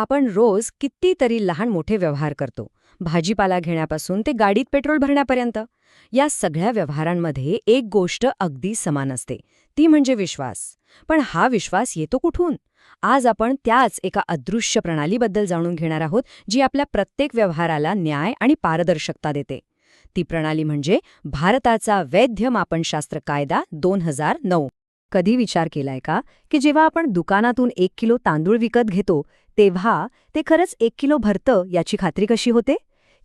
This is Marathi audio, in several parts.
आपण रोज कितीतरी लहान मोठे व्यवहार करतो. भाजीपाला घेण्यापासून ते गाडीत पेट्रोल भरण्यापर्यंत. या सगळ्या व्यवहारांमध्ये एक गोष्ट अगदी समान असते, ती म्हणजे विश्वास. पण हा विश्वास येतो कुठून? आज आपण त्याच एका अदृश्य प्रणालीबद्दल जाणून घेणार आहोत, जी आपल्या प्रत्येक व्यवहाराला न्याय आणि पारदर्शकता देते. ती प्रणाली म्हणजे भारताचा वैध मापनशास्त्र कायदा 2009. कधी विचार केलाय का की जेव्हा आपण दुकानातून 1 किलो तांदूळ विकत घेतो तेव्हा ते खरंच 1 किलो भरतं याची खात्री कशी होते?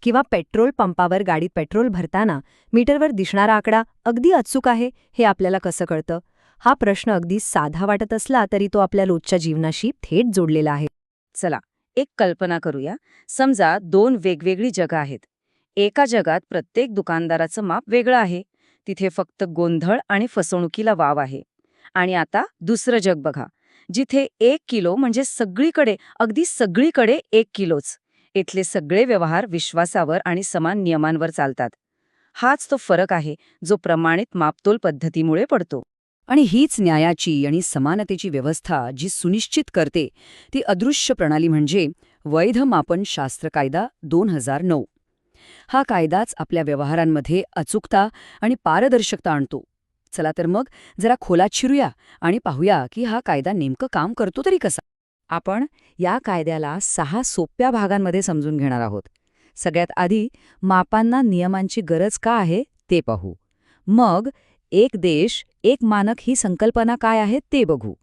किंवा पेट्रोल पंपावर गाडीत पेट्रोल भरताना मीटरवर दिसणारा आकडा अगदी अचूक आहे हे आपल्याला कसं कळतं? हा प्रश्न अगदी साधा वाटत असला तरी तो आपल्या रोजच्या जीवनाशी थेट जोडलेला आहे. चला, एक कल्पना करूया. समजा दोन वेगवेगळी जगं आहेत. एका जगात प्रत्येक दुकानदाराचं माप वेगळं आहे. तिथे फक्त गोंधळ आणि फसवणुकीला वाव आहे. आणि आता दुसरं जग बघा, जिथे 1 किलो म्हणजे सगळीकडे, अगदी सगळीकडे 1 किलोच. इथले सगळे व्यवहार विश्वासावर आणि समान नियमांवर चालतात. हाच तो फरक आहे जो प्रमाणित मापतोल पद्धतीमुळे पडतो. आणि हीच न्यायाची आणि समानतेची व्यवस्था जी सुनिश्चित करते ती अदृश्य प्रणाली म्हणजे वैध मापनशास्त्र कायदा 2009. हा कायदाच आपल्या व्यवहारांमध्ये अचूकता आणि पारदर्शकता आणतो. चला तर मग जरा खोलात शिरूया आणि पाहूया की हा कायदा नेमकं काम करतो तरी कसा. आपण या कायद्याला 6 सोप्या भागांमध्ये समजून घेणार आहोत. सगळ्यात आधी मापांना नियमांची गरज का आहे ते पाहू. मग एक देश एक मानक ही संकल्पना काय आहे ते बघू.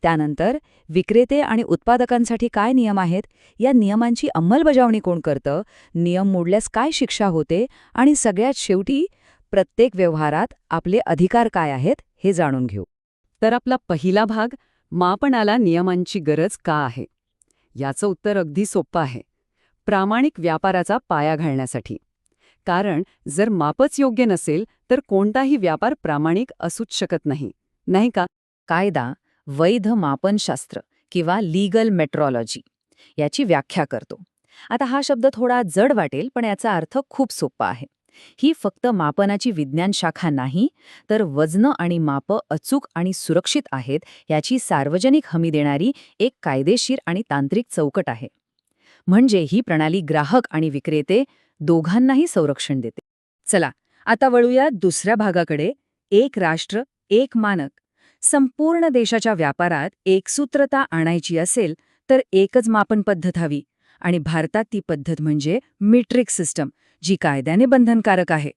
त्यानंतर विक्रेते आणि उत्पादकांसाठी काय नियम आहेत, या नियमांची अंमलबजावणी कोण करतं, नियम मोडल्यास काय शिक्षा होते, आणि सगळ्यात शेवटी प्रत्येक व्यवहारात आपले अधिकार काय आहेत हे जाणून घेऊ. तर आपला पहिला भाग, मापनाला नियमांची गरज का आहे. याचं उत्तर अगदी सोपं आहे. प्रामाणिक व्यापाराचा पाया घालण्यासाठी. कारण जर मापच योग्य नसेल तर कोणताही व्यापार प्रामाणिक असूच शकत नाही, नाही का? कायदा वैध मापनशास्त्र किंवा लीगल मेट्रॉलॉजी याची व्याख्या करतो. आता हा शब्द थोडा जड वाटेल, पण याचा अर्थ खूप सोपा आहे. ही फक्त मापनाची विज्ञान शाखा नाही, तर वजनं आणि मापं अचूक आणि सुरक्षित आहेत याची सार्वजनिक हमी देणारी एक कायदेशीर आणि तांत्रिक चौकट आहे. म्हणजे ही प्रणाली ग्राहक आणि विक्रेते दोघांनाही संरक्षण देते. चला आता वळूया दुसऱ्या भागाकडे. एक राष्ट्र एक मानक. संपूर्ण देशाच्या व्यापारात एकसूत्रता आणायची असेल तर एकच मापन पद्धत हवी. आणि भारतात ती पद्धत म्हणजे मीट्रिक सिस्टम, जी कायद्याने बंधनकारक आहे.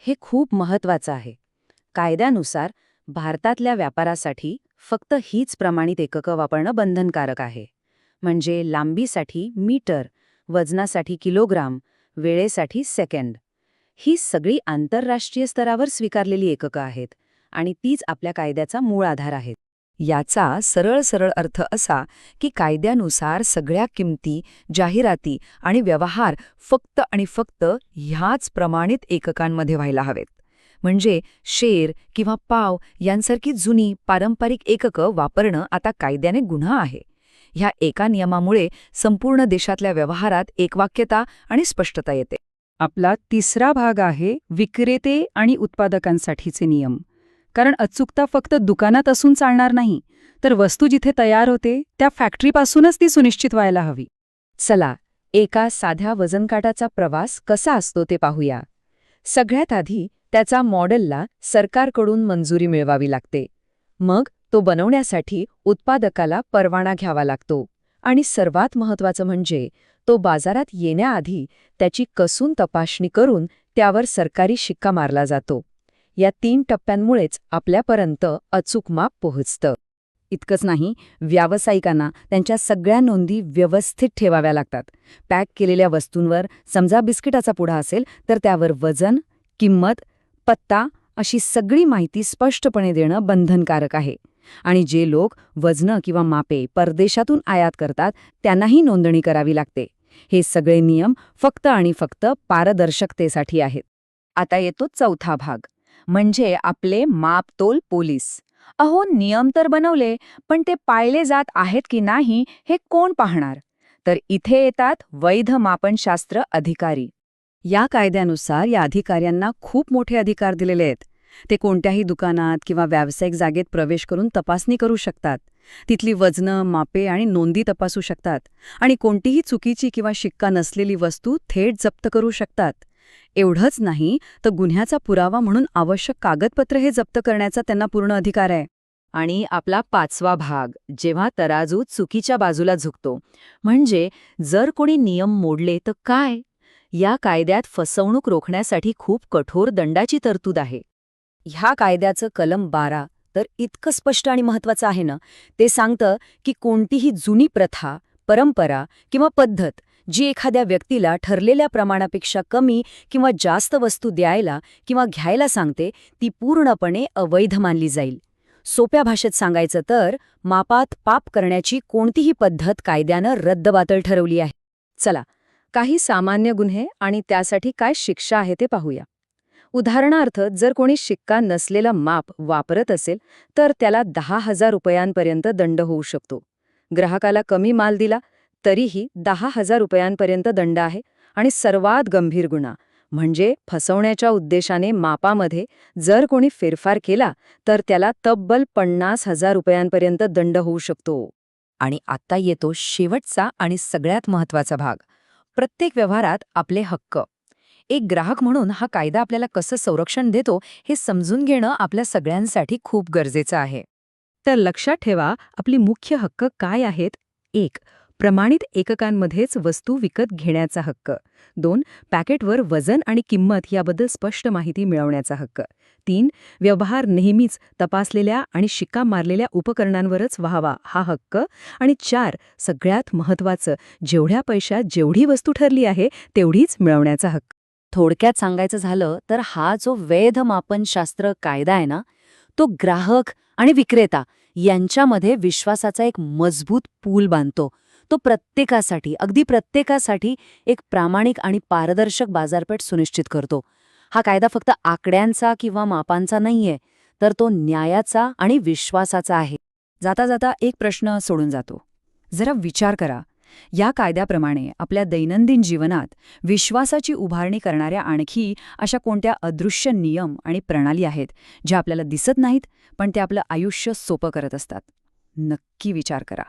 हे खूप महत्वाचं आहे. कायद्यानुसार भारतातल्या व्यापारासाठी फक्त हीच प्रमाणित एककं वापरणं बंधनकारक आहे. म्हणजे लांबीसाठी मीटर, वजनासाठी किलोग्राम, वेळेसाठी सेकंड. ही सगळी आंतरराष्ट्रीय स्तरावर स्वीकारलेली एककं आहेत आणि तीच आपल्या कायद्याचा मूळ आधार आहेत. याचा सरळ सरळ अर्थ असा की कायद्यानुसार सगळ्या किमती, जाहिराती आणि व्यवहार फक्त आणि फक्त ह्याच प्रमाणित एककांमध्ये व्हायला हवेत. म्हणजे शेर किंवा पाव यांसारखी जुनी पारंपरिक एककं वापरणं आता कायद्याने गुन्हा आहे. ह्या एका नियमामुळे संपूर्ण देशातल्या व्यवहारात एकवाक्यता आणि स्पष्टता येते. आपला तिसरा भाग आहे विक्रेते आणि उत्पादकांसाठीचे नियम. कारण अचूकता फक्त दुकानात असून चालणार नाही, तर वस्तू जिथे तयार होते त्या फॅक्टरीपासूनच ती सुनिश्चित व्हायला हवी. चला एका साध्या वजनकाटाचा प्रवास कसा असतो ते पाहूया. सगळ्यात आधी त्याचा मॉडेलला सरकारकडून मंजुरी मिळवावी लागते. मग तो बनवण्यासाठी उत्पादकाला परवाना घ्यावा लागतो. आणि सर्वात महत्त्वाचं म्हणजे तो बाजारात येण्याआधी त्याची कसून तपासणी करून त्यावर सरकारी शिक्का मारला जातो. या 3 टप्प्यांमुळेच आपल्यापर्यंत अचूक माप पोहोचतं. इतकंच नाही, व्यावसायिकांना त्यांच्या सगळ्या नोंदी व्यवस्थित ठेवाव्या लागतात. पॅक केलेल्या वस्तूंवर समजा बिस्किटाचा पुडा असेल तर त्यावर वजन, किंमत, पत्ता अशी सगळी माहिती स्पष्टपणे देणं बंधनकारक आहे. आणि जे लोक वजनं किंवा मापे परदेशातून आयात करतात त्यांनाही नोंदणी करावी लागते. हे सगळे नियम फक्त आणि फक्त पारदर्शकतेसाठी आहेत. आता येतो चौथा भाग, म्हणजे आपले मापतोल पोलीस. अहो, नियम तर बनवले, पण ते पाळले जात आहेत की नाही हे कोण पाहणार? तर इथे येतात वैध मापनशास्त्र अधिकारी. या कायद्यानुसार या अधिकाऱ्यांना खूप मोठे अधिकार दिलेले आहेत. ते कोणत्याही दुकानात किंवा व्यावसायिक जागेत प्रवेश करून तपासणी करू शकतात. तिथली वजनं, मापे आणि नोंदी तपासू शकतात आणि कोणतीही चुकीची किंवा शिक्का नसलेली वस्तू थेट जप्त करू शकतात. एवढंच नाही तर गुन्ह्याचा पुरावा म्हणून आवश्यक कागदपत्र हे जप्त करण्याचा त्यांना पूर्ण अधिकार आहे. आणि आपला 5वा भाग, जेव्हा तराजू चुकीच्या बाजूला झुकतो, म्हणजे जर कोणी नियम मोडले तर काय? या कायद्यात फसवणूक रोखण्यासाठी खूप कठोर दंडाची तरतूद आहे. ह्या कायद्याचं कलम 12 तर इतकं स्पष्ट आणि महत्वाचं आहे ना, ते सांगतं की कोणतीही जुनी प्रथा, परंपरा किंवा पद्धत जी एखाद्या व्यक्तीला ठरलेल्या प्रमाणापेक्षा कमी किंवा जास्त वस्तू द्यायला किंवा घ्यायला सांगते, ती पूर्णपणे अवैध मानली जाईल. सोप्या भाषेत सांगायचं तर मापात पाप करण्याची कोणतीही पद्धत कायद्यानं रद्दबातल ठरवली आहे. चला, काही सामान्य गुन्हे आणि त्यासाठी काय शिक्षा आहे ते पाहूया. उदाहरणार्थ, जर कोणी शिक्का नसलेलं माप वापरत असेल तर त्याला 10,000 रुपयांपर्यंत दंड होऊ शकतो. ग्राहकाला कमी माल दिला तरीही 10,000 रुपयांपर्यंत दंड आहे. आणि सर्वात गंभीर गुन्हा म्हणजे फसवण्याच्या उद्देशाने मापामध्ये जर कोणी फेरफार केला तर त्याला तब्बल 50,000 रुपयांपर्यंत दंड होऊ शकतो. आणि आता येतो शेवटचा आणि सगळ्यात महत्त्वाचा भाग, प्रत्येक व्यवहारात आपले हक्क. एक ग्राहक म्हणून हा कायदा आपल्याला कसं संरक्षण देतो हे समजून घेणं आपल्या सगळ्यांसाठी खूप गरजेचं आहे. तर लक्षात ठेवा, आपली मुख्य हक्क काय आहेत. 1. प्रमाणित एककांमध्येच वस्तू विकत घेण्याचा हक्क. 2. पॅकेटवर वजन आणि किंमत याबद्दल स्पष्ट माहिती मिळवण्याचा हक्क. 3. व्यवहार नेहमीच तपासलेल्या आणि शिक्का मारलेल्या उपकरणांवरच व्हावा हा हक्क. आणि 4. सगळ्यात महत्त्वाचं, जेवढ्या पैशात जेवढी वस्तू ठरली आहे तेवढीच मिळवण्याचा हक्क. थोडक्यात सांगायचं झालं तर हा जो वैध मापनशास्त्र कायदा आहे ना, तो ग्राहक आणि विक्रेता यांच्यामध्ये विश्वासाचा एक मजबूत पूल बांधतो. तो प्रत्येकासाठी, अगदी प्रत्येकासाठी एक प्रामाणिक आणि पारदर्शक बाजारपेठ सुनिश्चित करतो. हा कायदा फक्त आकड्यांचा किंवा मापांचा नाहीये, तर तो न्यायाचा आणि विश्वासाचा आहे. जाता जाता एक प्रश्न सोडून जातो. जरा विचार करा, या कायद्याप्रमाणे आपल्या दैनंदिन जीवनात विश्वासाची उभारणी करणाऱ्या आणखी अशा कोणत्या अदृश्य नियम आणि प्रणाली आहेत ज्या आपल्याला दिसत नाहीत पण ते आपलं आयुष्य सोपं करत असतात? नक्की विचार करा.